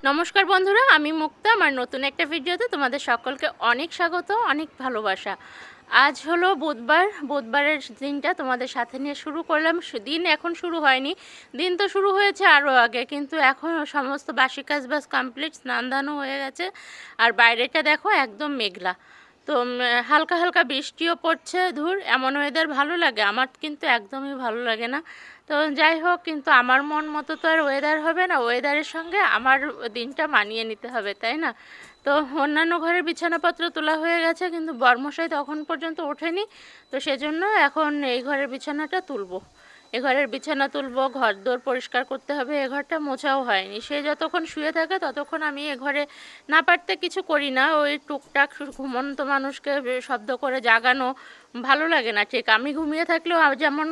নমস্কার বন্ধুরা, আমি মুক্তা। আমার নতুন একটা ভিডিওতে তোমাদের সকলকে অনেক স্বাগত, অনেক ভালোবাসা। আজ হলো বুধবার। বুধবারের দিনটা তোমাদের সাথে নিয়ে শুরু করলাম। দিন এখন শুরু হয়নি, দিন তো শুরু হয়েছে আরও আগে, কিন্তু এখন সমস্ত বাসি কাজ বাস কমপ্লিট, স্নান দানও হয়ে গেছে। আর বাইরেটা দেখো একদম মেঘলা। তো হালকা হালকা বৃষ্টিও পড়ছে। ধুর, এমন ওয়েদার ভালো লাগে? আমার কিন্তু একদমই ভালো লাগে না। তো যাই হোক, কিন্তু আমার মন মতো তো আর ওয়েদার হবে না, ওয়েদারের সঙ্গে আমার দিনটা মানিয়ে নিতে হবে, তাই না? তো অন্যান্য ঘরের বিছানাপত্র তোলা হয়ে গেছে, কিন্তু বরমশাই তখন পর্যন্ত ওঠেনি। তো সেজন্য এখন এই ঘরের বিছানাটা তুলবো। এ ঘরের বিছানা তুলবো, ঘর দোর পরিষ্কার করতে হবে। এ ঘরটা মোছাও হয়নি। সে যতক্ষণ শুয়ে থাকে ততক্ষণ আমি এ ঘরে না পারতে কিছু করি না। ওই টুকটাক ঘুমন্ত মানুষকে শব্দ করে জাগানো ভালো লাগে না ঠিক। আমি ঘুমিয়ে থাকলেও যেমন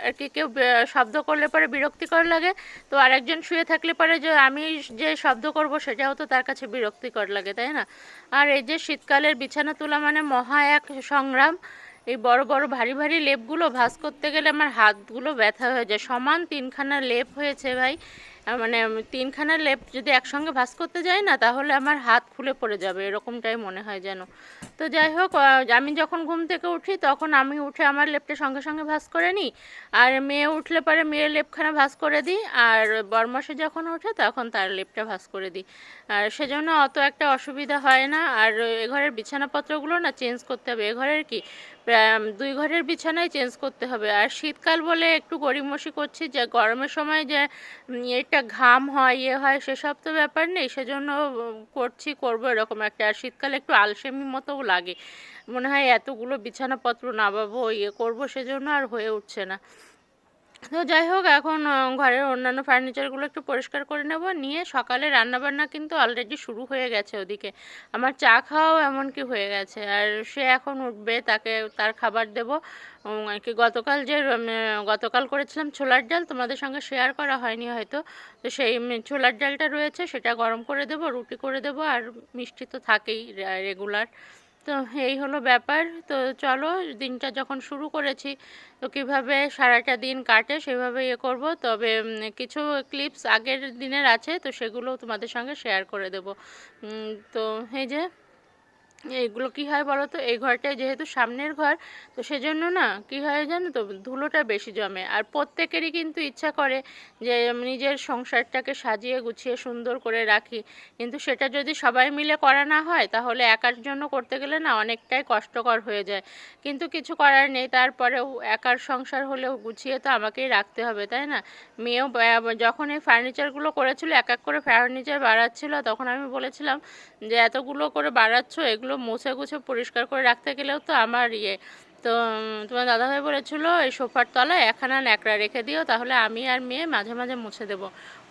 আর কি কেউ শব্দ করলে পরে বিরক্তিকর লাগে, তো আরেকজন শুয়ে থাকলে পরে যে আমি যে শব্দ করব সেটাও তো তার কাছে বিরক্তিকর লাগে, তাই না? আর এই যে শীতকালের বিছানা তোলা মানে মহা এক সংগ্রাম। এই বড় বড় ভারী ভারী লেপগুলো ভাঁজ করতে গেলে আমার হাতগুলো ব্যথা হয়ে যায়। সমান তিনখানা লেপ হয়েছে ভাই। মানে তিনখানা লেপ যদি একসঙ্গে ভাঁজ করতে যাই না, তাহলে আমার হাত খুলে পড়ে যাবে, এরকমটাই মনে হয় যেন। তো যাই হোক, আমি যখন ঘুম থেকে উঠি তখন আমি উঠে আমার লেপটা সঙ্গে সঙ্গে ভাঁজ করে নিই। আর মেয়ে উঠলে পরে মেয়ের লেপখানা ভাঁজ করে দিই। আর বরমাসে যখন ওঠে তখন তার লেপটা ভাঁজ করে দিই। আর সেজন্য অত একটা অসুবিধা হয় না। আর এ ঘরের বিছানাপত্রগুলো না চেঞ্জ করতে হবে। এ ঘরের কি দুই ঘরের বিছানায় চেঞ্জ করতে হবে। আর শীতকাল বলে একটু গড়িমসি করছি, যে গরমের সময় যে এটা ঘাম হয় ইয়ে হয় সেসব তো ব্যাপার নেই, সেজন্য করবো এরকম একটা। আর শীতকালে একটু আলসেমি মতোও লাগে, মনে হয় এতগুলো বিছানাপত্র নামাবো ইয়ে করবো, সেজন্য আর হয়ে উঠছে না। তো যাই হোক, এখন ঘরের অন্যান্য ফার্নিচারগুলো একটু পরিষ্কার করে নেব। নিয়ে সকালে রান্নাবান্না কিন্তু অলরেডি শুরু হয়ে গেছে ওদিকে। আমার চা খাওয়াও এমনকি হয়ে গেছে। আর সে এখন উঠবে, তাকে তার খাবার দেব। আর কি গতকাল করেছিলাম ছোলার ডাল, তোমাদের সঙ্গে শেয়ার করা হয়নি হয়তো। তো সেই ছোলার ডালটা রয়েছে, সেটা গরম করে দেব, রুটি করে দেব। আর মিষ্টি তো থাকেই রেগুলার। তো এই হলো ব্যাপার। তো চলো, দিনটা যখন শুরু করেছি, তো কীভাবে সারাটা দিন কাটে সেভাবে ইয়ে করব। তবে কিছু ক্লিপস আগের দিনের আছে, তো সেগুলোও তোমাদের সঙ্গে শেয়ার করে দেব। তো এই যে এইগুলো কী হয় বলো তো, এই ঘরটায় যেহেতু সামনের ঘর, তো সেজন্য না কী হয় জানো তো, ধুলোটা বেশি জমে। আর প্রত্যেকেরই কিন্তু ইচ্ছা করে যে নিজের সংসারটাকে সাজিয়ে গুছিয়ে সুন্দর করে রাখি, কিন্তু সেটা যদি সবাই মিলে করা না হয়, তাহলে একার জন্য করতে গেলে না অনেকটাই কষ্টকর হয়ে যায়। কিন্তু কিছু করার নেই, তারপরেও একার সংসার হলেও গুছিয়ে তো আমাকেই রাখতে হবে, তাই না? মেয়েও যখন এই ফার্নিচারগুলো করেছিল, এক এক করে ফার্নিচার বাড়াচ্ছিল, তখন আমি বলেছিলাম যে এতগুলো করে বাড়াচ্ছ, এগুলো মুছে গুছে পরিষ্কার করে রাখতে গেলেও তো আমার তো তোমার দাদাভাই বলেছিল এই সোফার তলায় একখানা ন্যাকড়া রেখে দিও, তাহলে আমি আর মেয়ে মাঝে মাঝে মুছে দেবো।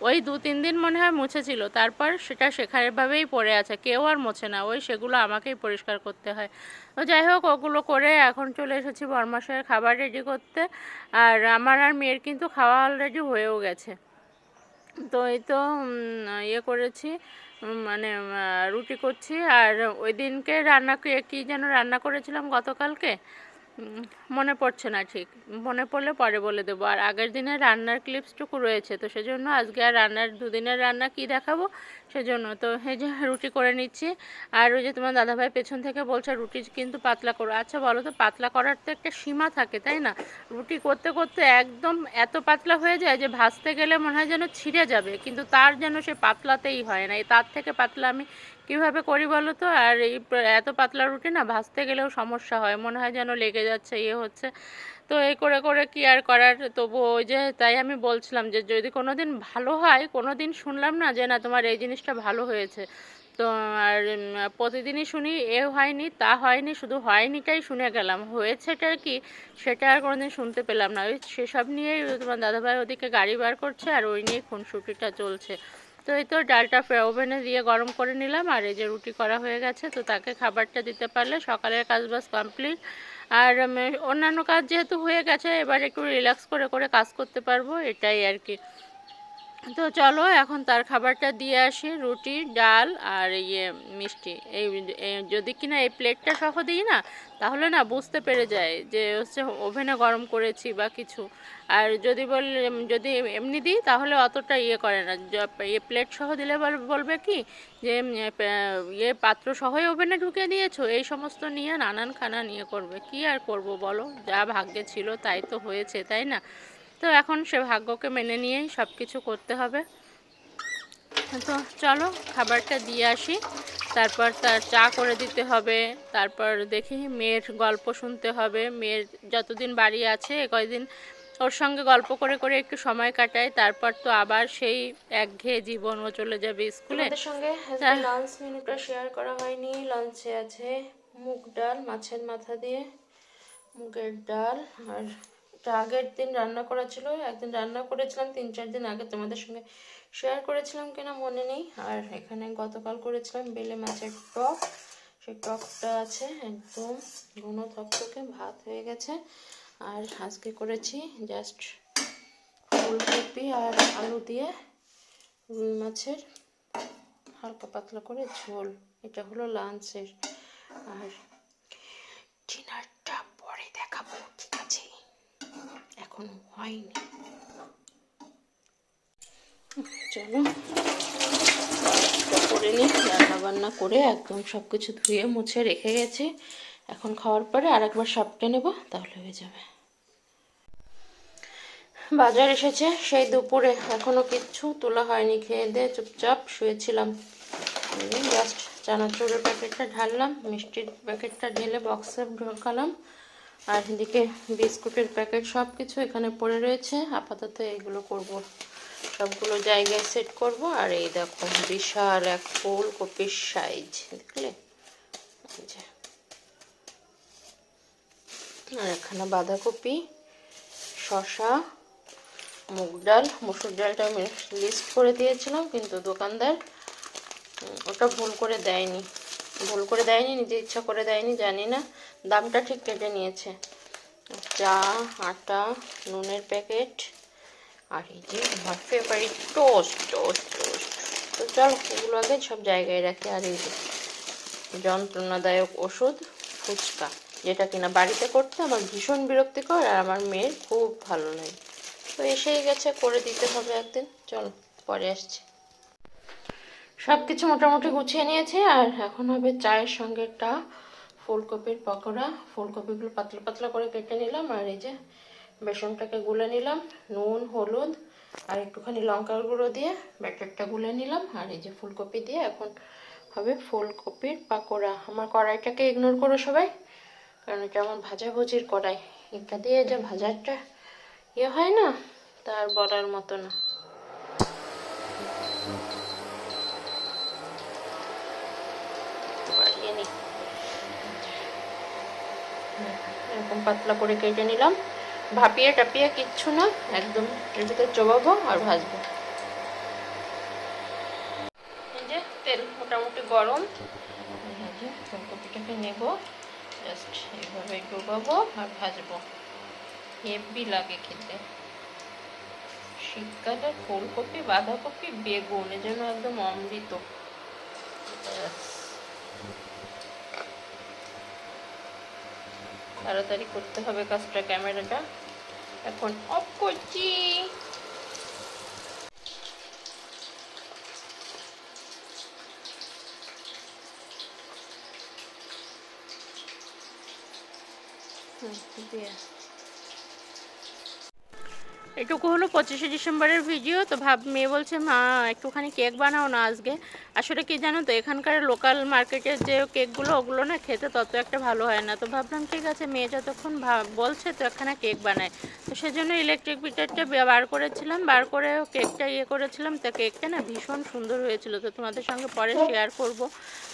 ওই 2-3 দিন মনে হয় মুছেছিল, তারপর সেটা সেখানেভাবেই পড়ে আছে, কেউ আর মোছে না, ওই সেগুলো আমাকেই পরিষ্কার করতে হয়। তো যাই হোক, ওগুলো করে এখন চলে এসেছি বরমাসের খাবার রেডি করতে। আর আমার আর মেয়ের কিন্তু খাওয়া অলরেডি হয়েও গেছে। তো এই তো করেছি, মানে রুটি করছি। আর ওই দিনকে কী যেন রান্না করেছিলাম গতকালকে, মনে পড়ছে না ঠিক। মনে পড়লে পরে বলে দেবো। আর আগের দিনের রান্নার ক্লিপসটুকু রয়েছে, তো সেজন্য আজকে আর দুদিনের রান্না কি দেখাবো, সেজন্য তো এই যে রুটি করে নিচ্ছি। আর ওই যে তোমার দাদাভাই পেছন থেকে বলছে রুটি কিন্তু পাতলা করো। আচ্ছা বলো তো, পাতলা করার তো একটা সীমা থাকে, তাই না? রুটি করতে করতে একদম এত পাতলা হয়ে যায় যে ভাজতে গেলে মনে হয় যেন ছিঁড়ে যাবে, কিন্তু তার যেন সে পাতলাতেই হয় না। তার থেকে পাতলা আমি কীভাবে করি বলো তো? আর এই এত পাতলা রুটি না ভাজতে গেলেও সমস্যা হয়, মনে হয় যেন লেগে যাচ্ছে, হচ্ছে। তো এই করে করে কি আর করার। তবু ওই যে তাই আমি বলছিলাম যে যদি কোনো দিন ভালো হয়, কোনো দিন শুনলাম না যে না তোমার এই জিনিসটা ভালো হয়েছে, তো আর প্রতিদিনই শুনি হয়নি তা হয়নি, শুধু হয়নিটাই শুনে গেলাম, হয়েছেটা কি সেটা আর কোনোদিন শুনতে পেলাম না। ওই সেসব নিয়েই তোমার দাদাভাই ওদিকে গাড়ি বার করছে, আর ওই নিয়েই খুনসুটিটা চলছে। তো এই তো ডালটা ওভেনে দিয়ে গরম করে নিলাম। আর এই যে রুটি করা হয়ে গেছে, তো তাকে খাবারটা দিতে পারলে সকালের কাজ বাজ কমপ্লিট। আর অন্যান্য কাজ যেহেতু হয়ে গেছে, এবার একটু রিল্যাক্স করে করে কাজ করতে পারবো, এটাই আর কি। তো চলো এখন তার খাবারটা দিয়ে আসি, রুটি, ডাল আর মিষ্টি। যদি কিনা এই প্লেটটা সহ দিই না, তাহলে না বুঝতে পেরে যায় যে হচ্ছে ওভেনে গরম করেছি বা কিছু। আর যদি এমনি দিই তাহলে অতটা করে না। প্লেট সহ দিলে বলবে কি যে পাত্র সহই ওভেনে ঢুকে দিয়েছো, এই সমস্ত নিয়ে নানান খানা নিয়ে করবে। কি আর করব বলো, যা ভাগ্যে ছিল তাই তো হয়েছে, তাই না? তো এখন সে ভাগ্যকে মেনে নিয়েই সব কিছু করতে হবে। তো চলো খাবারটা দিয়ে আসি, তারপর তার চা করে দিতে হবে। তারপর দেখি মেয়ের গল্প শুনতে হবে। মেয়ের যতদিন বাড়ি আছে কয়দিন ওর সঙ্গে গল্প করে করে একটু সময় কাটাই, তারপর তো আবার সেই একঘেয়ে জীবন, ও চলে যাবে স্কুলে। আমাদের সঙ্গে লাঞ্চ মেনুটা শেয়ার করা হয়নি। লাঞ্চে আছে মুগ ডাল, মাছের মাথা দিয়ে মুগের ডাল। আর আগের দিন রান্না করা ছিল, একদিন রান্না করেছিলাম 3-4 দিন আগে, তোমাদের সঙ্গে শেয়ার করেছিলাম কিনা মনে নেই। আর এখানে গতকাল করেছিলাম বেলে মাছের টক, সেই টকটা আছে একদম ঘন থকথকে, ভাত হয়ে গেছে। আর আজকে করেছি জাস্ট ফুলকপি আর আলু দিয়ে রুই মাছের হালকা পাতলা করে ঝোল। এটা হলো লাঞ্চের। আর ডিনারটা পরে দেখাবো, ঠিক আছে? এখন হয়নি। চলো করে নিই। রান্না বান্না করে একদম সব কিছু ধুয়ে মুছে রেখে গেছি। এখন খাওয়ার পরে আর একবার সাপটে নেব, তাহলে হয়ে যাবে। বাজার এসেছে সেই দুপুরে, এখনো কিচ্ছু তোলা হয়নি। খেয়ে দিয়ে চুপচাপ শুয়েছিলাম। জাস্ট চানাচুরের প্যাকেটটা ঢাললাম, মিষ্টির প্যাকেটটা ঢেলে বক্সে ঢোকালাম। আর এদিকে বিস্কুটের প্যাকেট সব কিছু এখানে পড়ে রয়েছে। আপাতত এইগুলো করব, সবগুলো জায়গায় সেট করব। আর এই দেখো বিশাল এক ফুলকপির সাইজ, দেখলে? আর এখানে বাঁধাকপি, শসা, মুগ ডাল। মসুর ডালটা আমি লিস্ট করে দিয়েছিলাম, কিন্তু দোকানদার ওটা ভুল করে দেয়নি, নিজে ইচ্ছা করে দেয়নি, জানি না। দামটা ঠিক কেটে নিয়েছে। চা, আটা, নুনের প্যাকেট, আর এই যে আমার ফেভারিট টোস্ট। তো চলো এগুলো আগে সব জায়গায় রাখি। আর এই যে যন্ত্রণাদায়ক ওষুধ ফুচকা, যেটা কিনা বাড়িতে করতে আমার ভীষণ বিরক্তিকর আর আমার মেয়ের খুব ভালো লাগে। তো এসেই গেছে, করে দিতে হবে একদিন। চলো পরে আসছি। সব কিছু মোটামুটি গুছিয়ে নিয়েছি। আর এখন হবে চায়ের সঙ্গে ফুলকপির পকোড়া। ফুলকপিগুলো পাতলা পাতলা করে কেটে নিলাম। আর এই যে বেসনটাকে গুলে নিলাম, নুন, হলুদ আর একটুখানি লঙ্কার গুঁড়ো দিয়ে ব্যাটারটা গুলে নিলাম। আর এই যে ফুলকপি দিয়ে এখন হবে ফুলকপির পাকোড়া। আমার কড়াইটাকে ইগনোর করো সবাই, কারণ এটা আমার ভাজাভুজির কড়াই। এটা দিয়ে যে ভাজারটা হয় না, তার বলার মতো না। এরকম পাতলা করে কেটে নিলাম। ভাপিয়ে টাপিয়ে কিচ্ছু না, একদম এর ভিতরে চোবাবো আর ভাজবো। এই যে তেল মোটামুটি গরম, এই যে ফুলকপিটাকে নেব, জাস্ট এইভাবে ডোবাবো আর ভাজবো। হেভি লাগে খেতে। শীতকালের ফুলকপি, বাঁধাকপি, বেগুন যেন একদম অমৃত। তাড়াতাড়ি করতে হবে কাজটা। ক্যামেরাটা এখন অফ করছি। এটুকু হলো 25শে ডিসেম্বরের ভিডিও। তো মেয়ে বলছে মা একটুখানি কেক বানাও না আজকে। আসলে কি জানো তো, এখানকার লোকাল মার্কেটের যে কেকগুলো, ওগুলো না খেতে তত একটা ভালো হয় না। তো ভাবলাম ঠিক আছে, মেয়ে যতক্ষণ বলছে তো একখানা কেক বানায়। তো সেজন্য ইলেকট্রিক বিটারটা বার করেছিলাম, বার করে কেকটা করেছিলাম। তো কেকটা না ভীষণ সুন্দর হয়েছিল, তো তোমাদের সঙ্গে পরে শেয়ার করব।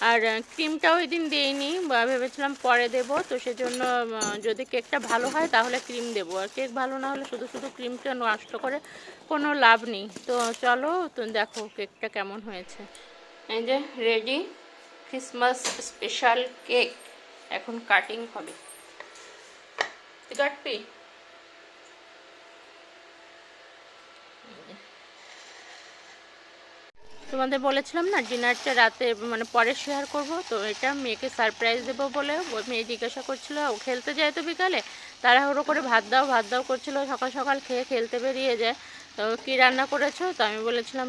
আর ক্রিমটাও ওই দিন দিইনি, ভেবেছিলাম পরে দেব। তো সেজন্য যদি কেকটা ভালো হয় তাহলে ক্রিম দেবো, আর কেক ভালো না হলে শুধু শুধু ক্রিমটা নষ্ট করে কোনো লাভ নেই। তো চলো তো দেখো কেকটা কেমন হয়েছে। এই যে রেডি ক্রিসমাস স্পেশাল কেক, এখন কাটিং হবে। কাটবি? তোমাদের বলেছিলাম না ডিনারটা রাতে মানে পরে শেয়ার করব, তো এটা মেয়েকে সারপ্রাইজ দেবো বলে মেয়ে জিজ্ঞাসা করছিল, ও খেলতে যায় তো বিকালে, তাড়াহুড়ো করে ভাত দাও করছিল, সকাল সকাল খেয়ে খেলতে বেরিয়ে যায়। তো কী রান্না করেছো? তো আমি বলেছিলাম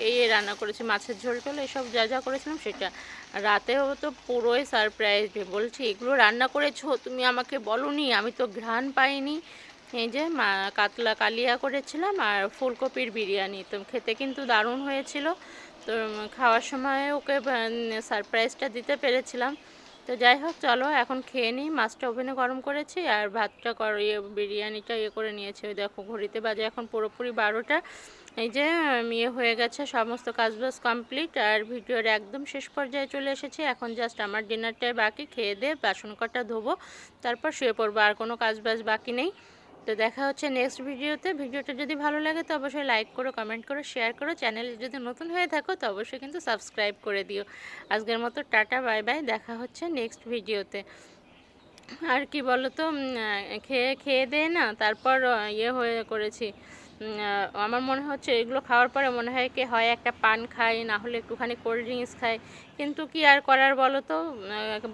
এই রান্না করেছি, মাছের ঝোল টোল এসব যা যা করেছিলাম সেটা। রাতেও তো পুরোই সারপ্রাইজ, বলছি এগুলো রান্না করেছো তুমি আমাকে বলোনি, আমি তো ঘ্রাণ পাইনি। এই যে কাতলা কালিয়া করেছিলাম আর ফুলকপির বিরিয়ানি, তো খেতে কিন্তু দারুণ হয়েছিল। তো খাওয়ার সময় ওকে সারপ্রাইজটা দিতে পেরেছিলাম। তো যাই হোক, চলো এখন খেয়ে নিই। মাছটা ওভেনে গরম করেছি আর ভাতটা বিরিয়ানিটা করে নিয়েছি। ওই দেখো ঘড়িতে বাজে এখন পুরোপুরি 12টা। এই যে হয়ে গেছে, সমস্ত কাজবাজ কমপ্লিট আর ভিডিওর একদম শেষ পর্যায়ে চলে এসেছি। এখন জাস্ট আমার ডিনারটাই বাকি, খেয়ে দিয়ে বাসন কটা ধোবো, তারপর শুয়ে পড়বো, আর কোনো কাজবাজ বাকি নেই। তো দেখা হচ্ছে নেক্সট ভিডিওতে। ভিডিওটা যদি ভালো লাগে তো অবশ্যই লাইক করো, কমেন্ট করো, শেয়ার করো। চ্যানেলে যদি নতুন হয়ে থাকো তো অবশ্যই কিন্তু সাবস্ক্রাইব করে দিও। আজকের মতো টাটা, বাই বাই, দেখা হচ্ছে নেক্সট ভিডিওতে। আর কি বলো তো, খেয়ে খেয়ে দিয়ে না তারপর হয়ে করেছি। আমার মনে হচ্ছে এগুলো খাওয়ার পরে মনে হয় কি হয় একটা পান খাই, না হলে একটুখানি কোল্ড ড্রিঙ্কস খাই, কিন্তু কি আর করার বলো তো।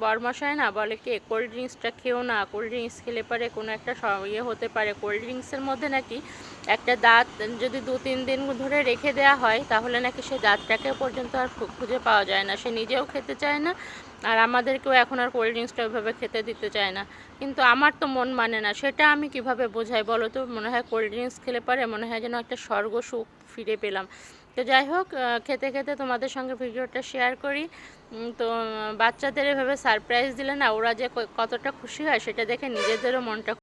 বরমশাই না বলে কি কোল্ড ড্রিঙ্কসটা খেও না, কোল্ড ড্রিঙ্কস খেলে পরে কোনো একটা হতে পারে। কোল্ড ড্রিঙ্কসের মধ্যে নাকি একটা দাঁত যদি 2-3 দিন ধরে রেখে দেওয়া হয় তাহলে নাকি সে দাঁতটাকে পর্যন্ত আর খুঁজে পাওয়া যায় না, সে নিজেও খেতে চায় না আর আমাদেরকেও এখন আর কোল্ড ড্রিঙ্কসটা ওইভাবে খেতে দিতে চায় না। কিন্তু আমার তো মন মানে না, সেটা আমি কিভাবে বোঝাই বলো তো। মনে হয় কোল্ড ড্রিঙ্কস খেলে পরে মনে হয় যেন একটা স্বর্গ সুখ ফিরে পেলাম। তো যাই হোক, খেতে খেতে তোমাদের সঙ্গে ভিডিওটা শেয়ার করি। তো বাচ্চাদের এভাবে সারপ্রাইজ দিলে না ওরা যে কতটা খুশি হয় সেটা দেখে নিজেদেরও মনটা